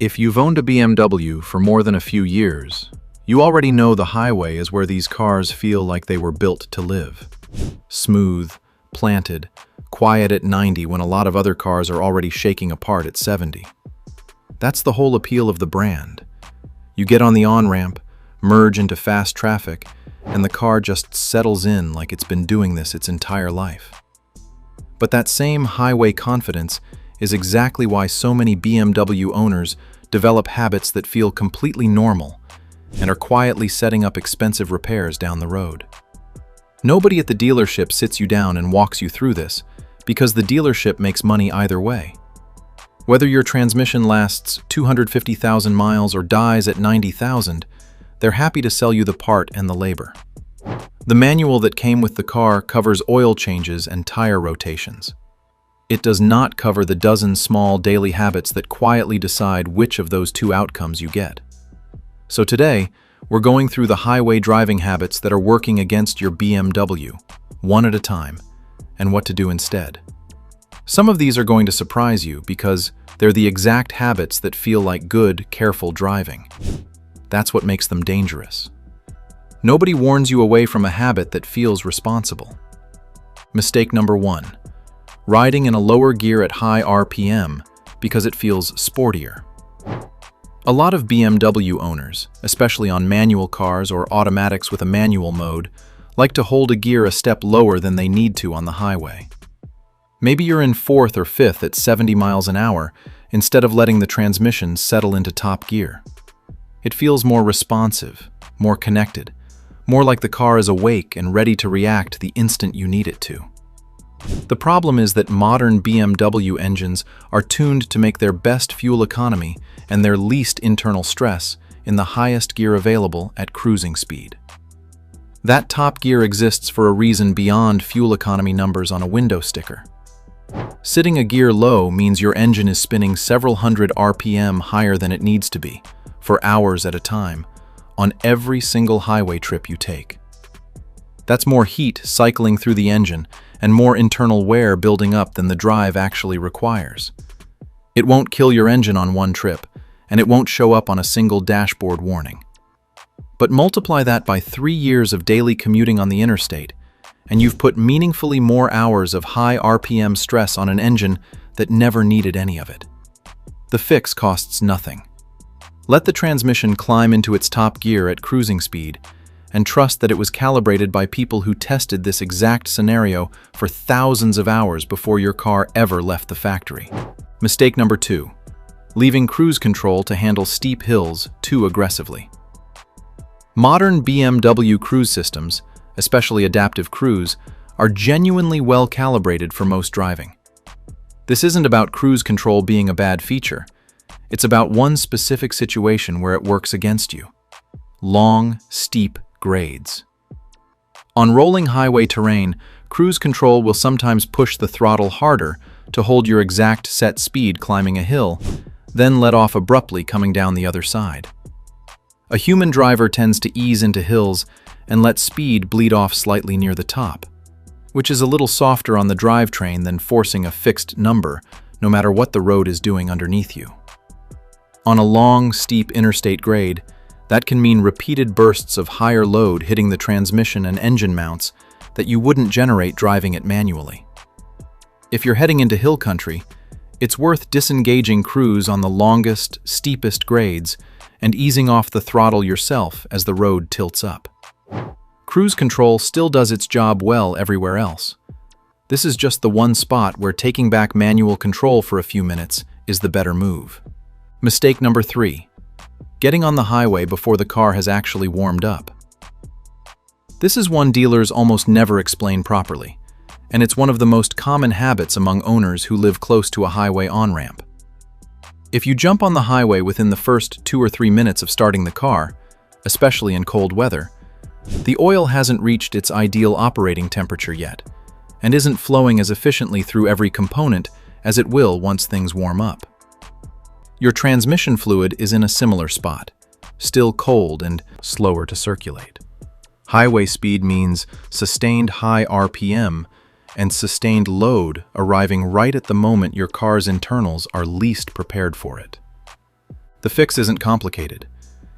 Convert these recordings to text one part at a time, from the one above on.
If you've owned a BMW for more than a few years, you already know the highway is where these cars feel like they were built to live. Smooth, planted, quiet at 90 when a lot of other cars are already shaking apart at 70. That's the whole appeal of the brand. You get on the on-ramp, merge into fast traffic, and the car just settles in like it's been doing this its entire life. But that same highway confidence is exactly why so many BMW owners develop habits that feel completely normal and are quietly setting up expensive repairs down the road. Nobody at the dealership sits you down and walks you through this because the dealership makes money either way. Whether your transmission lasts 250,000 miles or dies at 90,000, they're happy to sell you the part and the labor. The manual that came with the car covers oil changes and tire rotations. It does not cover the dozen small daily habits that quietly decide which of those two outcomes you get. So today, we're going through the highway driving habits that are working against your BMW, one at a time, and what to do instead. Some of these are going to surprise you because they're the exact habits that feel like good, careful driving. That's what makes them dangerous. Nobody warns you away from a habit that feels responsible. Mistake number 1. Riding in a lower gear at high RPM because it feels sportier. A lot of BMW owners, especially on manual cars or automatics with a manual mode, like to hold a gear a step lower than they need to on the highway. Maybe you're in 4th or 5th at 70 miles an hour instead of letting the transmission settle into top gear. It feels more responsive, more connected, more like the car is awake and ready to react the instant you need it to. The problem is that modern BMW engines are tuned to make their best fuel economy and their least internal stress in the highest gear available at cruising speed. That top gear exists for a reason beyond fuel economy numbers on a window sticker. Sitting a gear low means your engine is spinning several hundred RPM higher than it needs to be, for hours at a time, on every single highway trip you take. That's more heat cycling through the engine and more internal wear building up than the drive actually requires. It won't kill your engine on one trip, and it won't show up on a single dashboard warning. But multiply that by 3 years of daily commuting on the interstate, and you've put meaningfully more hours of high RPM stress on an engine that never needed any of it. The fix costs nothing. Let the transmission climb into its top gear at cruising speed, and trust that it was calibrated by people who tested this exact scenario for thousands of hours before your car ever left the factory. Mistake number 2. Leaving cruise control to handle steep hills too aggressively. Modern BMW cruise systems, especially adaptive cruise, are genuinely well calibrated for most driving. This isn't about cruise control being a bad feature. It's about one specific situation where it works against you. Long, steep grades. On rolling highway terrain, cruise control will sometimes push the throttle harder to hold your exact set speed climbing a hill, then let off abruptly coming down the other side. A human driver tends to ease into hills and let speed bleed off slightly near the top, which is a little softer on the drivetrain than forcing a fixed number, no matter what the road is doing underneath you. On a long, steep interstate grade, that can mean repeated bursts of higher load hitting the transmission and engine mounts that you wouldn't generate driving it manually. If you're heading into hill country, it's worth disengaging cruise on the longest, steepest grades and easing off the throttle yourself as the road tilts up. Cruise control still does its job well everywhere else. This is just the one spot where taking back manual control for a few minutes is the better move. Mistake number 3. Getting on the highway before the car has actually warmed up. This is one dealers almost never explain properly, and it's one of the most common habits among owners who live close to a highway on-ramp. If you jump on the highway within the first 2 or 3 minutes of starting the car, especially in cold weather, the oil hasn't reached its ideal operating temperature yet, and isn't flowing as efficiently through every component as it will once things warm up. Your transmission fluid is in a similar spot, still cold and slower to circulate. Highway speed means sustained high RPM and sustained load arriving right at the moment your car's internals are least prepared for it. The fix isn't complicated.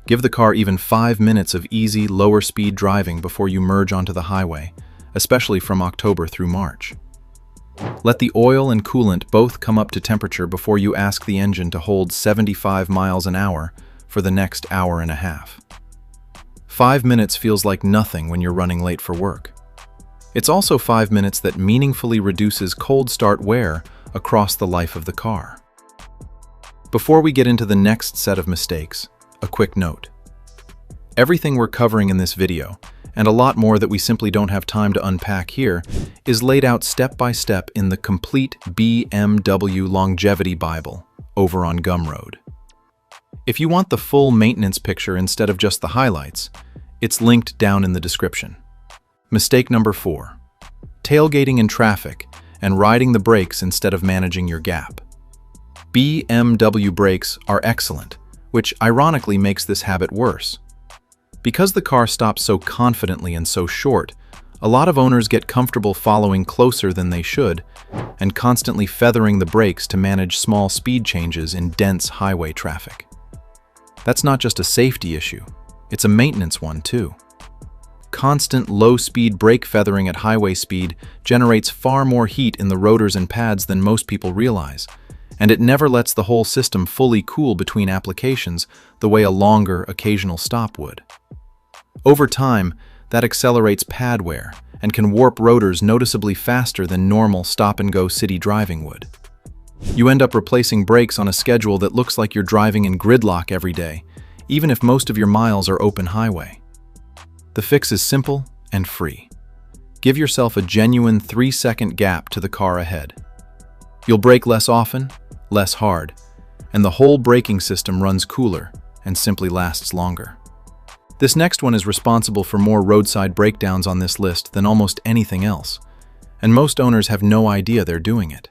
Give the car even 5 minutes of easy, lower-speed driving before you merge onto the highway, especially from October through March. Let the oil and coolant both come up to temperature before you ask the engine to hold 75 miles an hour for the next hour and a half. 5 minutes feels like nothing when you're running late for work. It's also 5 minutes that meaningfully reduces cold start wear across the life of the car. Before we get into the next set of mistakes, a quick note. Everything we're covering in this video, and a lot more that we simply don't have time to unpack here, is laid out step by step in the complete BMW Longevity Bible over on Gumroad. If you want the full maintenance picture instead of just the highlights, it's linked down in the description. Mistake number 4. Tailgating in traffic and riding the brakes instead of managing your gap. BMW brakes are excellent, which ironically makes this habit worse. Because the car stops so confidently and so short, a lot of owners get comfortable following closer than they should and constantly feathering the brakes to manage small speed changes in dense highway traffic. That's not just a safety issue, it's a maintenance one too. Constant low-speed brake feathering at highway speed generates far more heat in the rotors and pads than most people realize, and it never lets the whole system fully cool between applications the way a longer, occasional stop would. Over time, that accelerates pad wear and can warp rotors noticeably faster than normal stop-and-go city driving would. You end up replacing brakes on a schedule that looks like you're driving in gridlock every day, even if most of your miles are open highway. The fix is simple and free. Give yourself a genuine 3-second gap to the car ahead. You'll brake less often, less hard, and the whole braking system runs cooler and simply lasts longer. This next one is responsible for more roadside breakdowns on this list than almost anything else, and most owners have no idea they're doing it.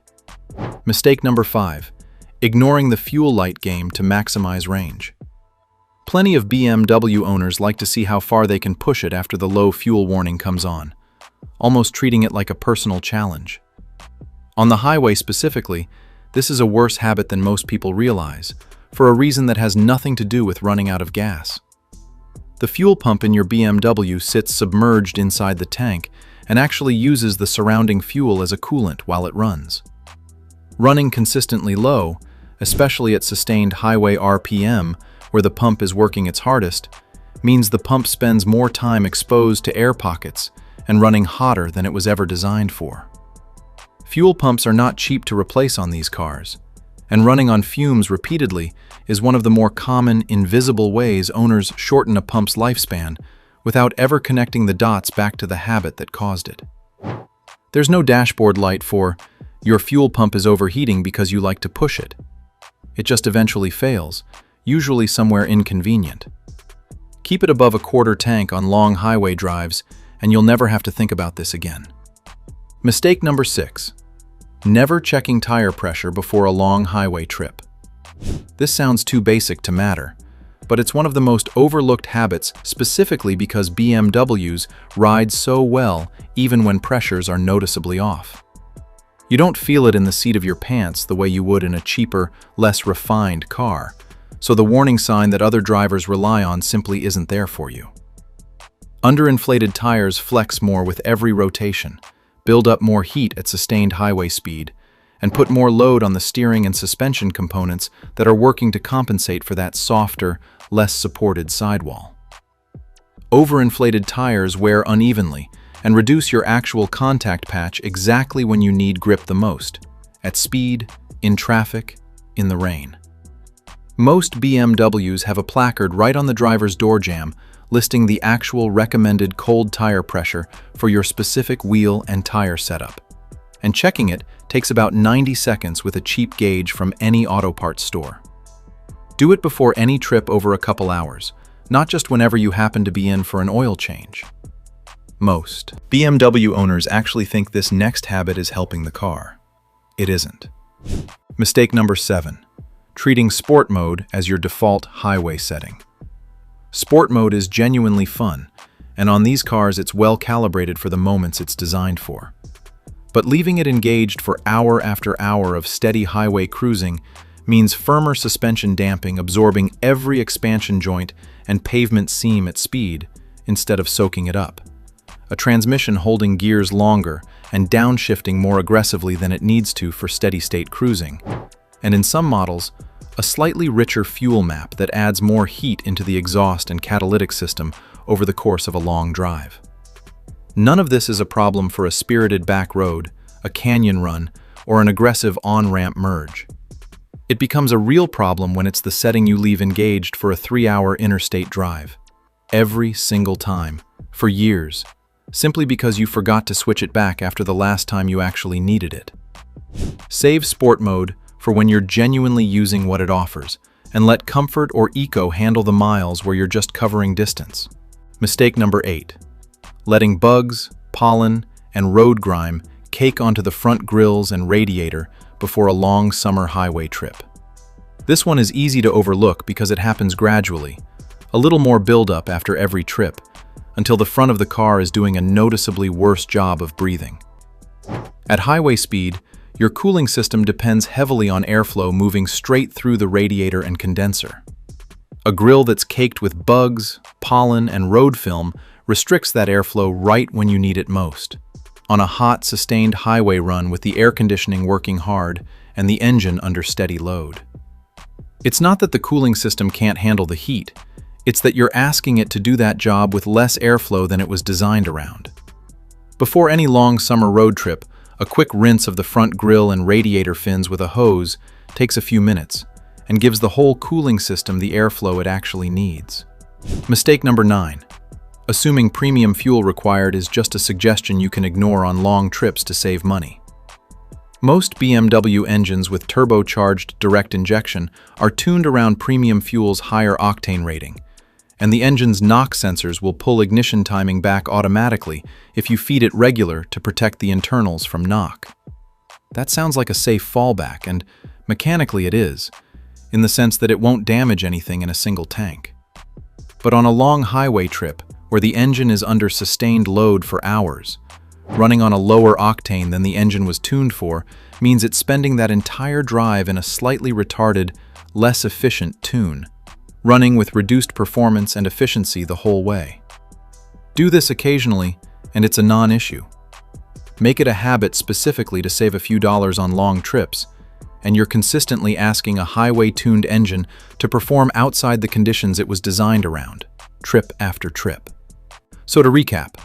Mistake number 5. Ignoring the fuel light game to maximize range. Plenty of BMW owners like to see how far they can push it after the low fuel warning comes on, almost treating it like a personal challenge. On the highway specifically, this is a worse habit than most people realize, for a reason that has nothing to do with running out of gas. The fuel pump in your BMW sits submerged inside the tank and actually uses the surrounding fuel as a coolant while it runs. Running consistently low, especially at sustained highway RPM, where the pump is working its hardest, means the pump spends more time exposed to air pockets and running hotter than it was ever designed for. Fuel pumps are not cheap to replace on these cars, and running on fumes repeatedly is one of the more common, invisible ways owners shorten a pump's lifespan without ever connecting the dots back to the habit that caused it. There's no dashboard light for, your fuel pump is overheating because you like to push it. It just eventually fails, usually somewhere inconvenient. Keep it above a quarter tank on long highway drives, and you'll never have to think about this again. Mistake number 6. Never checking tire pressure before a long highway trip. This sounds too basic to matter, but it's one of the most overlooked habits specifically because BMWs ride so well even when pressures are noticeably off. You don't feel it in the seat of your pants the way you would in a cheaper, less refined car, so the warning sign that other drivers rely on simply isn't there for you. Underinflated tires flex more with every rotation, build up more heat at sustained highway speed, and put more load on the steering and suspension components that are working to compensate for that softer, less supported sidewall. Overinflated tires wear unevenly and reduce your actual contact patch exactly when you need grip the most, at speed, in traffic, in the rain. Most BMWs have a placard right on the driver's door jamb listing the actual recommended cold tire pressure for your specific wheel and tire setup. And checking it takes about 90 seconds with a cheap gauge from any auto parts store. Do it before any trip over a couple hours, not just whenever you happen to be in for an oil change. Most BMW owners actually think this next habit is helping the car. It isn't. Mistake number 7. Treating sport mode as your default highway setting. Sport mode is genuinely fun, and on these cars it's well calibrated for the moments it's designed for. But leaving it engaged for hour after hour of steady highway cruising means firmer suspension damping absorbing every expansion joint and pavement seam at speed instead of soaking it up. A transmission holding gears longer and downshifting more aggressively than it needs to for steady-state cruising. And in some models, a slightly richer fuel map that adds more heat into the exhaust and catalytic system over the course of a long drive. None of this is a problem for a spirited back road, a canyon run, or an aggressive on-ramp merge. It becomes a real problem when it's the setting you leave engaged for a 3-hour interstate drive. Every single time, for years, simply because you forgot to switch it back after the last time you actually needed it. Save Sport Mode for when you're genuinely using what it offers, and let Comfort or Eco handle the miles where you're just covering distance. Mistake number 8. Letting bugs, pollen, and road grime cake onto the front grills and radiator before a long summer highway trip. This one is easy to overlook because it happens gradually, a little more buildup after every trip, until the front of the car is doing a noticeably worse job of breathing. At highway speed, your cooling system depends heavily on airflow moving straight through the radiator and condenser. A grill that's caked with bugs, pollen, and road film restricts that airflow right when you need it most. On a hot, sustained highway run with the air conditioning working hard and the engine under steady load. It's not that the cooling system can't handle the heat, it's that you're asking it to do that job with less airflow than it was designed around. Before any long summer road trip, a quick rinse of the front grille and radiator fins with a hose takes a few minutes and gives the whole cooling system the airflow it actually needs. Mistake number 9. Assuming premium fuel required is just a suggestion you can ignore on long trips to save money. Most BMW engines with turbocharged direct injection are tuned around premium fuel's higher octane rating, and the engine's knock sensors will pull ignition timing back automatically if you feed it regular to protect the internals from knock. That sounds like a safe fallback, and mechanically it is, in the sense that it won't damage anything in a single tank. But on a long highway trip, where the engine is under sustained load for hours, running on a lower octane than the engine was tuned for means it's spending that entire drive in a slightly retarded, less efficient tune, running with reduced performance and efficiency the whole way. Do this occasionally, and it's a non-issue. Make it a habit specifically to save a few dollars on long trips, and you're consistently asking a highway-tuned engine to perform outside the conditions it was designed around, trip after trip. So to recap,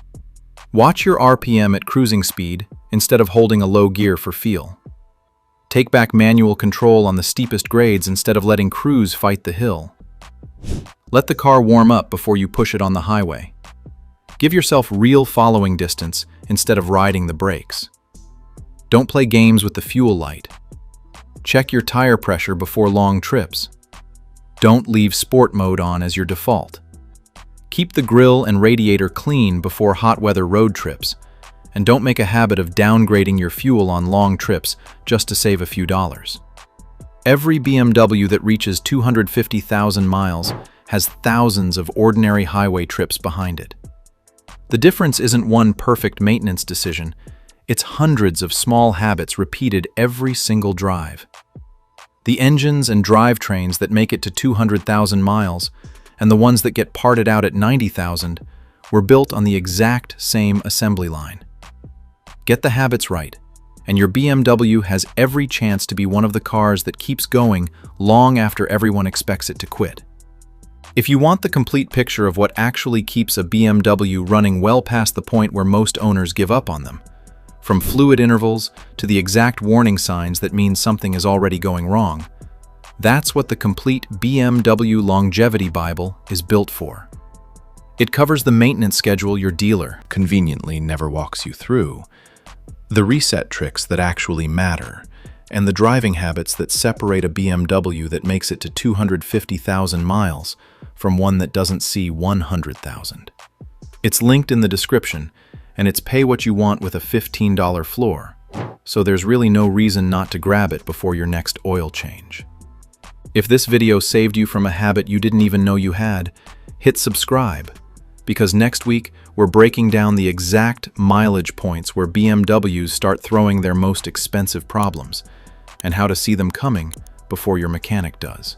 watch your RPM at cruising speed instead of holding a low gear for feel. Take back manual control on the steepest grades instead of letting cruise fight the hill. Let the car warm up before you push it on the highway. Give yourself real following distance instead of riding the brakes. Don't play games with the fuel light. Check your tire pressure before long trips. Don't leave sport mode on as your default. Keep the grille and radiator clean before hot weather road trips, and don't make a habit of downgrading your fuel on long trips just to save a few dollars. Every BMW that reaches 250,000 miles has thousands of ordinary highway trips behind it. The difference isn't one perfect maintenance decision, it's hundreds of small habits repeated every single drive. The engines and drivetrains that make it to 200,000 miles and the ones that get parted out at 90,000 were built on the exact same assembly line. Get the habits right, and your BMW has every chance to be one of the cars that keeps going long after everyone expects it to quit. If you want the complete picture of what actually keeps a BMW running well past the point where most owners give up on them, from fluid intervals to the exact warning signs that mean something is already going wrong, that's what the complete BMW Longevity Bible is built for. It covers the maintenance schedule your dealer conveniently never walks you through, the reset tricks that actually matter, and the driving habits that separate a BMW that makes it to 250,000 miles from one that doesn't see 100,000. It's linked in the description, and it's pay what you want with a $15 floor, so there's really no reason not to grab it before your next oil change. If this video saved you from a habit you didn't even know you had, hit subscribe, because next week we're breaking down the exact mileage points where BMWs start throwing their most expensive problems, and how to see them coming before your mechanic does.